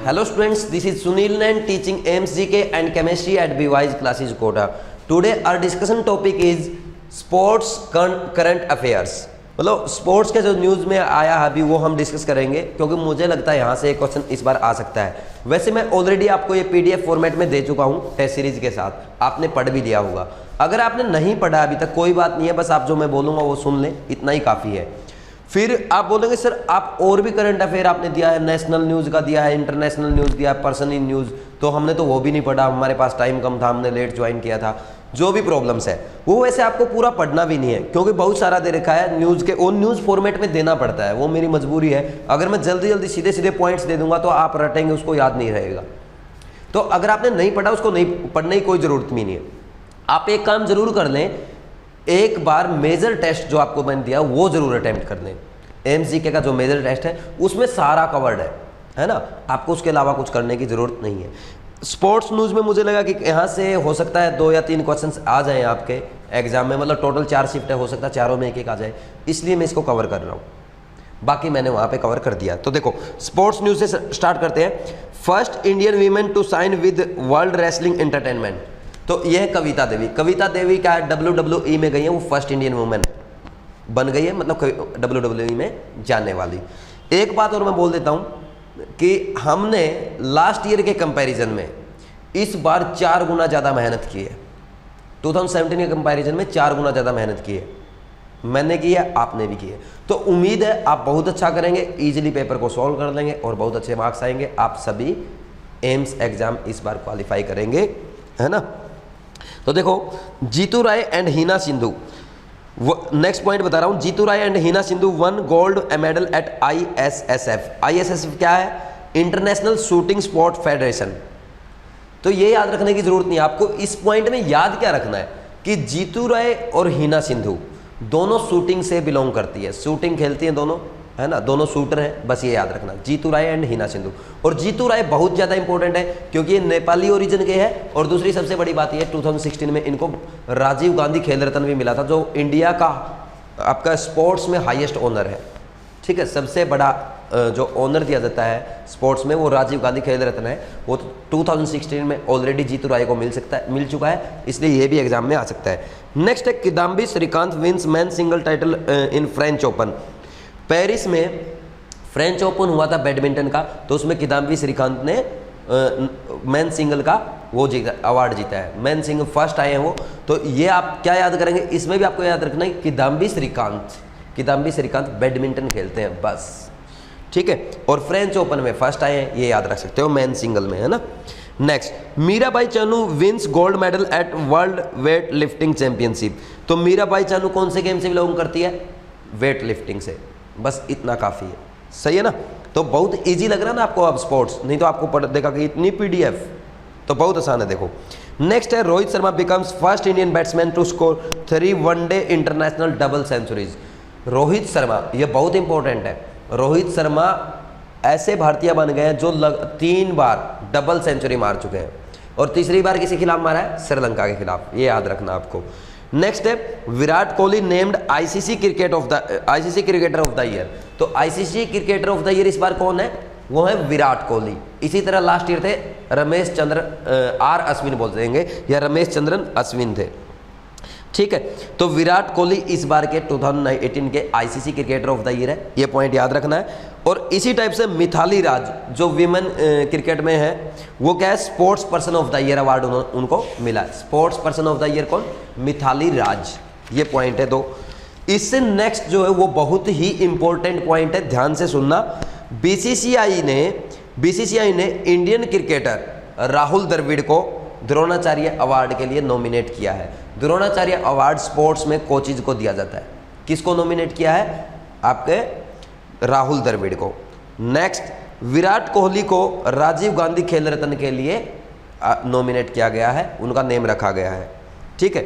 Hello students, this is Sunil Nain teaching AIIMS-GK and chemistry at BY's classes Kota. Today our discussion topic is sports current affairs. मतलब sports के जो news में आया है अभी वो हम डिस्कस करेंगे क्योंकि मुझे लगता है यहाँ से एक क्वेश्चन इस बार आ सकता है। वैसे मैं ऑलरेडी आपको ये पीडीएफ फॉर्मेट में दे चुका हूँ टेस्ट सीरीज के साथ, आपने पढ़ भी लिया होगा। अगर आपने नहीं पढ़ा अभी तक कोई बात नहीं है, बस आप जो मैं बोलूँगा वो सुन लें, इतना ही काफ़ी है। फिर आप बोलेंगे सर आप और भी करंट अफेयर आपने दिया है, नेशनल न्यूज़ का दिया है, इंटरनेशनल न्यूज़ दिया है, पर्सनल न्यूज़, तो हमने तो वो भी नहीं पढ़ा, हमारे पास टाइम कम था, हमने लेट ज्वाइन किया था। जो भी प्रॉब्लम्स है वो वैसे आपको पूरा पढ़ना भी नहीं है क्योंकि बहुत सारा दे रखा है न्यूज़ के, और न्यूज़ फॉर्मेट में देना पड़ता है, वो मेरी मजबूरी है। अगर मैं जल्दी जल्दी सीधे सीधे पॉइंट्स दे दूंगा तो आप रटेंगे, उसको याद नहीं रहेगा। तो अगर आपने नहीं पढ़ा उसको नहीं पढ़ने की कोई ज़रूरत भी नहीं है। आप एक काम जरूर कर लें, एक बार मेजर टेस्ट जो आपको मैंने दिया वो जरूर अटेम्प्ट कर लें। AIIMS-GK का जो मेजर टेस्ट है उसमें सारा कवर्ड है ना, आपको उसके अलावा कुछ करने की ज़रूरत नहीं है। स्पोर्ट्स न्यूज़ में मुझे लगा कि यहाँ से हो सकता है 2 या 3 क्वेश्चंस आ जाएं आपके एग्जाम में, मतलब टोटल 4 शिफ्ट है, हो सकता है चारों में एक एक आ जाए, इसलिए मैं इसको कवर कर रहा हूँ। बाकी मैंने वहाँ पे कवर कर दिया। तो देखो स्पोर्ट्स न्यूज़ से स्टार्ट करते हैं। First Indian women to sign with World Wrestling Entertainment, तो यह है कविता देवी। कविता देवी क्या है, WWE में गई है, वो फर्स्ट इंडियन वुमेन बन गई है, मतलब WWE में जाने वाली। एक बात और मैं बोल देता हूँ कि हमने लास्ट ईयर के कंपैरिजन में इस बार 4 गुना ज़्यादा मेहनत की है। 2017 के कंपैरिजन में 4 गुना ज़्यादा मेहनत की है, मैंने की है, आपने भी की है। तो उम्मीद है आप बहुत अच्छा करेंगे, इजीली पेपर को सॉल्व कर लेंगे और बहुत अच्छे मार्क्स आएंगे। आप सभी एम्स एग्जाम इस बार क्वालिफाई करेंगे, है ना। तो देखो Jitu Rai and Heena Sindhu, next point बता रहा हूं। Jitu Rai and Heena Sindhu one gold medal at ISSF। ISSF क्या है, इंटरनेशनल शूटिंग स्पोर्ट फेडरेशन। तो ये याद रखने की जरूरत नहीं है आपको। इस पॉइंट में याद क्या रखना है कि जीतू राय और हीना सिंधु दोनों शूटिंग से बिलोंग करती है, शूटिंग खेलती हैं दोनों, है ना, दोनों शूटर हैं, बस ये याद रखना, जीतू राय एंड हीना सिंधु। और जीतू राय बहुत ज़्यादा इंपॉर्टेंट है क्योंकि ये नेपाली ओरिजिन के हैं। और दूसरी सबसे बड़ी बात ये 2016 में इनको राजीव गांधी खेल रत्न भी मिला था, जो इंडिया का आपका स्पोर्ट्स में हाईएस्ट ऑनर है। ठीक है, सबसे बड़ा जो ऑनर दिया जाता है स्पोर्ट्स में वो राजीव गांधी खेल रत्न है, वो 2016 में ऑलरेडी जीतू राय को मिल चुका है, इसलिए ये भी एग्जाम में आ सकता है। नेक्स्ट है Kidambi Srikanth wins man single title in French Open. Paris में फ्रेंच ओपन हुआ था बैडमिंटन का, तो उसमें किदाम्बी श्रीकांत ने मैन सिंगल का वो अवार्ड जीता है, मैन सिंगल फर्स्ट आए हैं वो। तो ये आप क्या याद करेंगे, इसमें भी आपको याद रखना है किदाम्बी श्रीकांत बैडमिंटन खेलते हैं बस, ठीक है। और फ्रेंच ओपन में फर्स्ट आए हैं, ये याद रख सकते हो, मैन सिंगल में, है ना। Next Mirabai Chanu wins gold medal at world weightlifting championship. तो मीराबाई चानू कौन से गेम से बिलोंग करती है, वेट लिफ्टिंग से, बस इतना काफ़ी है, सही है ना। तो बहुत इजी लग रहा है ना आपको अब स्पोर्ट्स, नहीं तो आपको पढ़ देखा कि इतनी पीडीएफ, तो बहुत आसान है। देखो नेक्स्ट है Rohit Sharma becomes first Indian batsman to score 3 one day international double centuries. Rohit Sharma, ये बहुत इंपॉर्टेंट है, रोहित शर्मा ऐसे भारतीय बन गए हैं जो 3 बार डबल सेंचुरी मार चुके हैं, और तीसरी बार किसी खिलाफ मारा है, श्रीलंका के खिलाफ, ये याद रखना आपको। नेक्स्ट है Virat Kohli named ICC cricketer of the year. तो ICC cricketer of the year इस बार कौन है, वो है विराट कोहली। इसी तरह लास्ट ईयर थे रमेश चंद्र R अश्विन बोल देंगे, या रमेश चंद्रन अश्विन थे, ठीक है। तो विराट कोहली इस बार के 2018 के ICC cricketer of the year है, ये पॉइंट याद रखना है। और इसी टाइप से मिथाली राज जो विमेन क्रिकेट में है, वो क्या है, sports person of the year award उनको मिला है। Sports person of the year कौन, मिथाली राज, ये पॉइंट है। तो इससे नेक्स्ट जो है वो बहुत ही इंपॉर्टेंट पॉइंट है, ध्यान से सुनना। बीसीसीआई ने इंडियन क्रिकेटर राहुल द्रविड़ को द्रोणाचार्य अवार्ड के लिए नॉमिनेट किया है। द्रोणाचार्य अवार्ड स्पोर्ट्स में कोचेज को दिया जाता है, किसको नॉमिनेट किया है, आपके राहुल द्रविड़ को। नेक्स्ट विराट कोहली को राजीव गांधी खेल रत्न के लिए नॉमिनेट किया गया है, उनका नेम रखा गया है, ठीक है।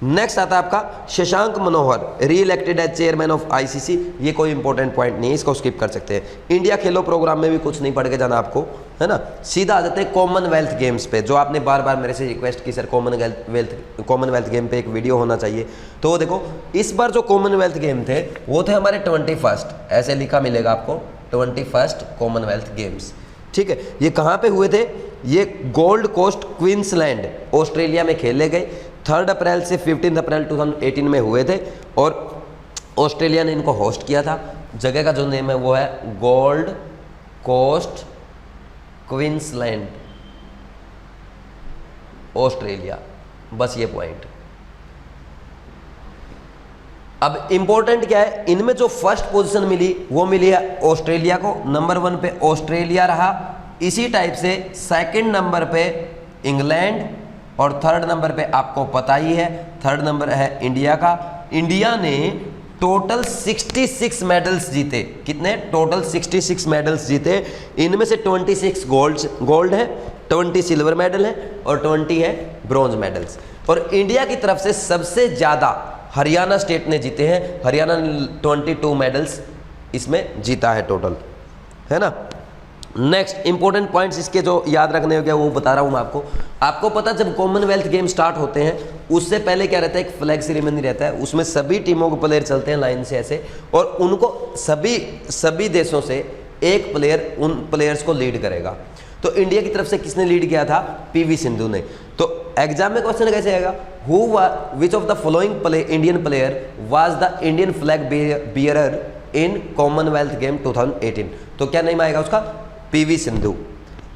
नेक्स्ट आता है आपका Shashank Manohar re elected as chairman of ICC। ये कोई इंपॉर्टेंट पॉइंट नहीं है, इसको स्किप कर सकते हैं। इंडिया खेलो प्रोग्राम में भी कुछ नहीं पढ़ के जाना आपको, है ना। सीधा आ जाते हैं कॉमनवेल्थ गेम्स पे, जो आपने बार बार मेरे से रिक्वेस्ट की सर कॉमनवेल्थ गेम पे एक वीडियो होना चाहिए। तो वो देखो इस बार जो कॉमनवेल्थ गेम थे वो थे हमारे 21st, ऐसे लिखा मिलेगा आपको 21st कॉमनवेल्थ गेम्स। ठीक है, ये कहाँ पे हुए थे? ये गोल्ड कोस्ट क्वींसलैंड ऑस्ट्रेलिया में खेले गए। 3 अप्रैल से 15 अप्रैल 2018 में हुए थे और ऑस्ट्रेलिया ने इनको होस्ट किया था। जगह का जो नेम है वो है गोल्ड कोस्ट क्वींसलैंड ऑस्ट्रेलिया। बस ये पॉइंट। अब इंपॉर्टेंट क्या है, इनमें जो फर्स्ट पोजीशन मिली वो मिली है ऑस्ट्रेलिया को। नंबर 1 पे ऑस्ट्रेलिया रहा। इसी टाइप से सेकंड नंबर पे इंग्लैंड और थर्ड नंबर पे आपको पता ही है, थर्ड नंबर है इंडिया का। इंडिया ने टोटल 66 मेडल्स जीते। कितने? टोटल 66 मेडल्स जीते। इनमें से 26 गोल्ड है, 20 सिल्वर मेडल है और 20 है ब्रॉन्ज मेडल्स। और इंडिया की तरफ से सबसे ज़्यादा हरियाणा स्टेट ने जीते हैं। हरियाणा ने 22 मेडल्स इसमें जीता है टोटल, है ना। नेक्स्ट इंपॉर्टेंट पॉइंट्स इसके जो याद रखने हो गया वो बता रहा हूँ मैं आपको। आपको पता, जब कॉमनवेल्थ गेम स्टार्ट होते हैं उससे पहले क्या रहता है, एक फ्लैग सेरेमनी रहता है। उसमें सभी टीमों के प्लेयर चलते हैं लाइन से ऐसे, और उनको सभी देशों से एक प्लेयर उन प्लेयर्स को लीड करेगा। तो इंडिया की तरफ से किसने लीड किया था? पीवी सिंधु ने। तो एग्जाम में क्वेश्चन कैसे आएगा? Which of the following Indian player was the Indian flag bearer in Commonwealth game 2018? तो क्या नेम आएगा उसका? पीवी सिंधु।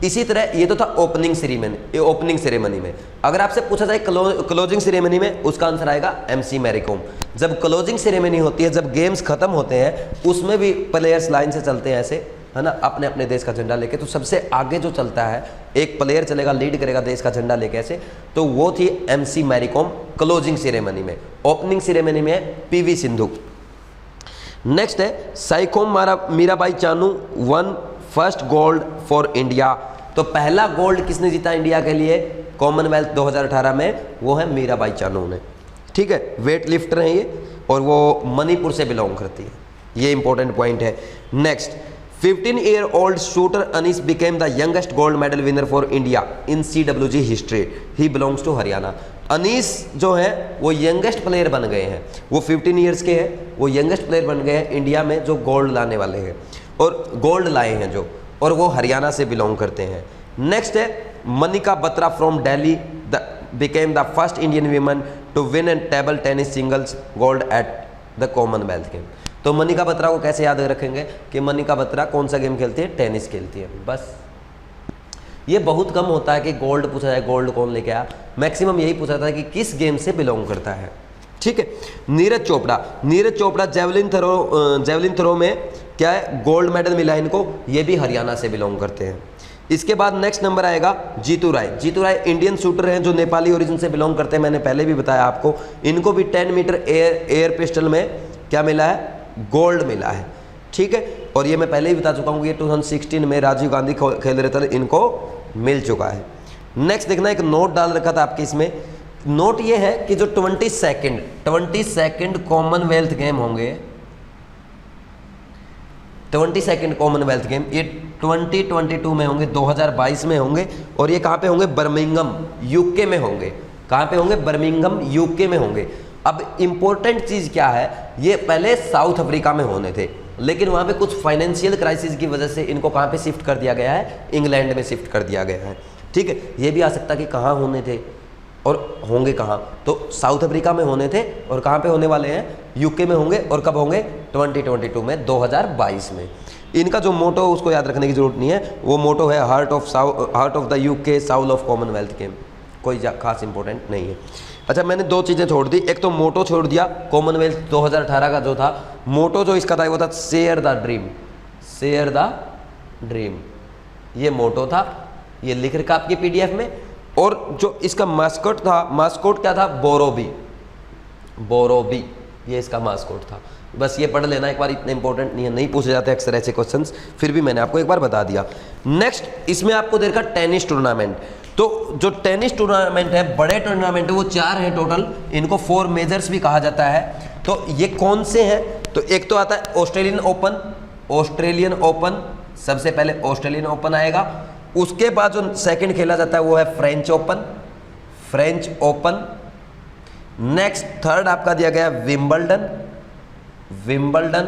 इसी तरह ये तो था ओपनिंग सेरेमनी में। अगर आपसे पूछा जाए क्लोजिंग सेरेमनी में, उसका आंसर आएगा एमसी मैरीकॉम। जब क्लोजिंग सेरेमनी होती है, जब गेम्स खत्म होते हैं, उसमें भी प्लेयर्स लाइन से चलते हैं ऐसे, है ना, अपने अपने देश का झंडा लेके। तो सबसे आगे जो चलता है, एक प्लेयर चलेगा, लीड करेगा देश का झंडा लेके ऐसे, तो वो थी एमसी मैरीकॉम क्लोजिंग सेरेमनी में। ओपनिंग सेरेमनी में पीवी सिंधु। नेक्स्ट है Saikhom Mirabai Chanu one first gold for India. तो पहला गोल्ड किसने जीता इंडिया के लिए कॉमनवेल्थ 2018 में? वो है मीराबाई चानू ने। ठीक है, वेट लिफ्टर हैं ये, और वो मणिपुर से बिलोंग करती है। ये इंपॉर्टेंट पॉइंट है। Next, 15-year-old shooter Anis became the youngest gold medal winner for India in CWG history. He belongs to Haryana. Anees जो है वो यंगेस्ट प्लेयर बन गए हैं। वो 15 ईयर्स के हैं, वो यंगेस्ट प्लेयर बन गए हैं इंडिया में जो गोल्ड लाने वाले हैं, और गोल्ड लाए हैं जो, और वो हरियाणा से बिलोंग करते हैं। नेक्स्ट है Manika Batra from Delhi became the first Indian woman to win in table tennis singles gold at the Commonwealth game. तो मनिका बत्रा को कैसे याद रखेंगे कि मनिका बत्रा कौन सा गेम खेलती है? टेनिस खेलती है। बस ये बहुत कम होता है कि गोल्ड पूछा जाए, गोल्ड कौन लेके आया। मैक्सिमम यही पूछा था कि किस गेम से बिलोंग करता है। ठीक है, नीरज चोपड़ा जेवलिन थ्रो में क्या है? गोल्ड मेडल मिला है इनको। ये भी हरियाणा से बिलोंग करते हैं। इसके बाद नेक्स्ट नंबर आएगा जीतू राय इंडियन शूटर हैं जो नेपाली ओरिजिन से बिलोंग करते हैं। मैंने पहले भी बताया आपको, इनको भी 10 मीटर एयर पिस्टल में क्या मिला है? गोल्ड मिला है। ठीक है, और ये मैं पहले ही बता चुका हूँ, ये 2016 में राजीव गांधी खेल रहे थे, इनको मिल चुका है। नेक्स्ट देखना, एक नोट डाल रखा था आपके इसमें। नोट ये है कि जो 22nd कॉमनवेल्थ गेम होंगे, 22nd कॉमनवेल्थ गेम, ये 2022 में होंगे, 2022 में होंगे, और ये कहाँ पे होंगे? बर्मिंघम यूके में होंगे। कहाँ पे होंगे? बर्मिंघम यूके में होंगे। अब इंपॉर्टेंट चीज़ क्या है, ये पहले साउथ अफ्रीका में होने थे, लेकिन वहाँ पे कुछ फाइनेंशियल क्राइसिस की वजह से इनको कहाँ पे शिफ्ट कर दिया गया है? इंग्लैंड में शिफ्ट कर दिया गया है। ठीक है, ये भी आ सकता कि कहाँ होने थे और होंगे कहाँ, तो साउथ अफ्रीका में होने थे, और कहाँ पे होने वाले हैं? यूके में होंगे। और कब होंगे? 2022 में, 2022 में। इनका जो मोटो उसको याद रखने की जरूरत नहीं है, वो मोटो है heart of the UK Saul of Commonwealth game. कोई खास इंपॉर्टेंट नहीं है। अच्छा, मैंने 2 चीज़ें छोड़ दी। एक तो मोटो छोड़ दिया, कॉमनवेल्थ 2018 का जो था मोटो, जो इसका था वो था शेयर द ड्रीम। ये मोटो था, ये लिख रखा आपकी PDF में। और जो इसका मास्कोट क्या था? बोरोबी, ये इसका मास्कोट था। बस ये पढ़ लेना एक बार, इतने इंपॉर्टेंट नहीं है, नहीं पूछे जाते अक्सर ऐसे क्वेश्चंस, फिर भी मैंने आपको एक बार बता दिया। नेक्स्ट, इसमें आपको देखा टेनिस टूर्नामेंट। तो जो टेनिस टूर्नामेंट है, बड़े टूर्नामेंट है, वो 4 हैं टोटल। इनको 4 मेजर्स भी कहा जाता है। तो ये कौन से हैं? तो एक तो आता है ऑस्ट्रेलियन ओपन, सबसे पहले ऑस्ट्रेलियन ओपन आएगा। उसके बाद जो सेकंड खेला जाता है वो है फ्रेंच ओपन। नेक्स्ट, थर्ड आपका दिया गया Wimbledon,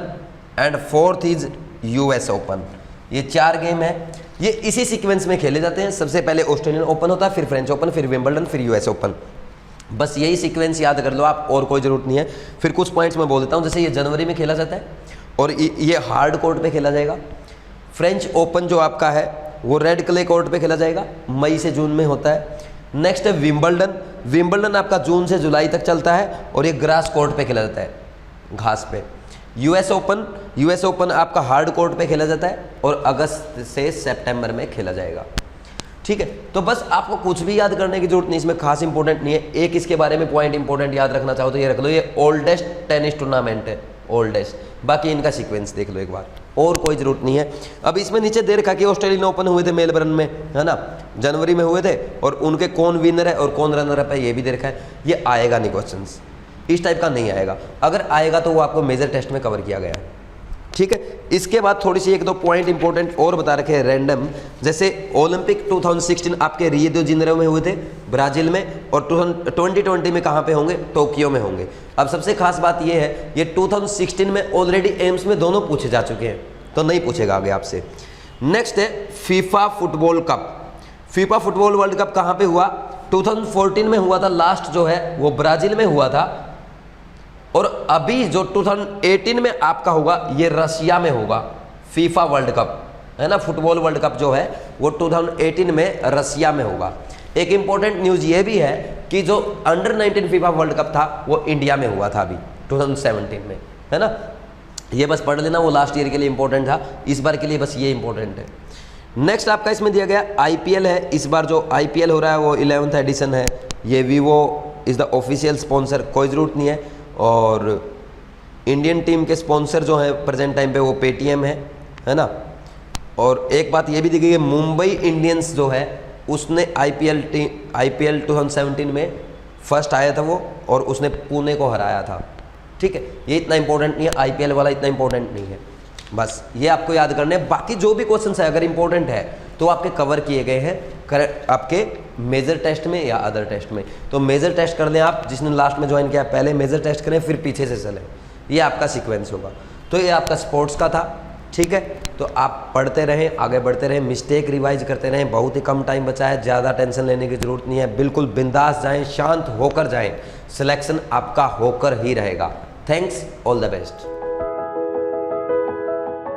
and fourth is US open. ये 4 गेम है, ये इसी सीक्वेंस में खेले जाते हैं। सबसे पहले ऑस्ट्रेलियन ओपन होता है, फिर फ्रेंच ओपन, फिर विंबलडन, फिर यूएस ओपन। बस यही सीक्वेंस याद कर लो आप, और कोई ज़रूरत नहीं है। फिर कुछ पॉइंट्स मैं बोल देता हूँ, जैसे ये जनवरी में खेला जाता है और ये हार्ड कोर्ट पे खेला जाएगा। फ्रेंच ओपन जो आपका है वो रेड क्ले कोर्ट पे खेला जाएगा, मई से जून में होता है। नेक्स्ट है विंबलडन। विंबलडन आपका जून से जुलाई तक चलता है और ये ग्रास कोर्ट पे खेला जाता है, घास पे। यूएस ओपन आपका हार्ड कोर्ट पे खेला जाता है और अगस्त से सितंबर में खेला जाएगा। ठीक है, तो बस आपको कुछ भी याद करने की जरूरत नहीं, इसमें खास इंपॉर्टेंट नहीं है। एक इसके बारे में पॉइंट इंपॉर्टेंट याद रखना चाहो तो ये रख लो, ये ओल्डेस्ट टेनिस टूर्नामेंट है, ओल्डेस्ट। बाकी इनका सीक्वेंस देख लो एक बार, और कोई जरूरत नहीं है। अब इसमें नीचे दे रखा कि ऑस्ट्रेलियन ओपन हुए थे मेलबर्न में, है ना, जनवरी में हुए थे, और उनके कौन विनर है और कौन रनर अप है ये भी दे रखा है। ये आएगा नहीं क्वेश्चन, इस टाइप का नहीं आएगा। अगर आएगा तो वो आपको मेजर टेस्ट में कवर किया गया है। ठीक है, इसके बाद थोड़ी सी 1-2 पॉइंट इंपॉर्टेंट और बता रखे हैं रैंडम, जैसे ओलंपिक 2016 आपके रियो दी जेनेरो में हुए थे, ब्राजील में, और 2020 में कहाँ पे होंगे, टोक्यो में होंगे। अब सबसे खास बात ये है, ये 2016 में ऑलरेडी एम्स में दोनों पूछे जा चुके हैं, तो नहीं पूछेगा आगे आपसे। नेक्स्ट है FIFA football cup. FIFA football world cup कहाँ पे हुआ, 2014 में हुआ था, लास्ट जो है वो ब्राजील में हुआ था। और अभी जो 2018 में आपका होगा ये रशिया में होगा, फीफा वर्ल्ड कप, है ना, फुटबॉल वर्ल्ड कप जो है वो 2018 में रशिया में होगा। एक इंपॉर्टेंट न्यूज़ ये भी है कि जो अंडर 19 फीफा वर्ल्ड कप था वो इंडिया में हुआ था अभी 2017 में, है ना। ये बस पढ़ लेना, वो लास्ट ईयर के लिए इंपॉर्टेंट था, इस बार के लिए बस ये इंपॉर्टेंट है। नेक्स्ट आपका इसमें दिया गया आईपीएल है। इस बार जो आईपीएल हो रहा है वो 11th एडिशन है। ये Vivo is the official sponsor, कोई ज़रूरत नहीं है। और इंडियन टीम के स्पॉन्सर जो है प्रेजेंट टाइम पे वो पेटीएम है ना। और एक बात ये भी दी गई है, मुंबई इंडियंस जो है उसने आईपीएल 2017 में फर्स्ट आया था वो, और उसने पुणे को हराया था। ठीक है, ये इतना इंपॉर्टेंट नहीं है, आईपीएल वाला इतना इंपॉर्टेंट नहीं है, बस ये आपको याद करने हैं। बाकी जो भी क्वेश्चन है अगर इंपॉर्टेंट है तो आपके कवर किए गए हैं आपके मेजर टेस्ट में या अदर टेस्ट में। तो मेजर टेस्ट कर लें आप, जिसने लास्ट में ज्वाइन किया पहले मेजर टेस्ट करें, फिर पीछे से चलें, ये आपका सीक्वेंस होगा। तो ये आपका स्पोर्ट्स का था। ठीक है, तो आप पढ़ते रहें, आगे बढ़ते रहें, मिस्टेक रिवाइज करते रहें। बहुत ही कम टाइम बचा है, ज़्यादा टेंशन लेने की ज़रूरत नहीं है। बिल्कुल बिंदास जाएं, शांत होकर जाएं, सिलेक्शन आपका होकर ही रहेगा। Thanks, all the best.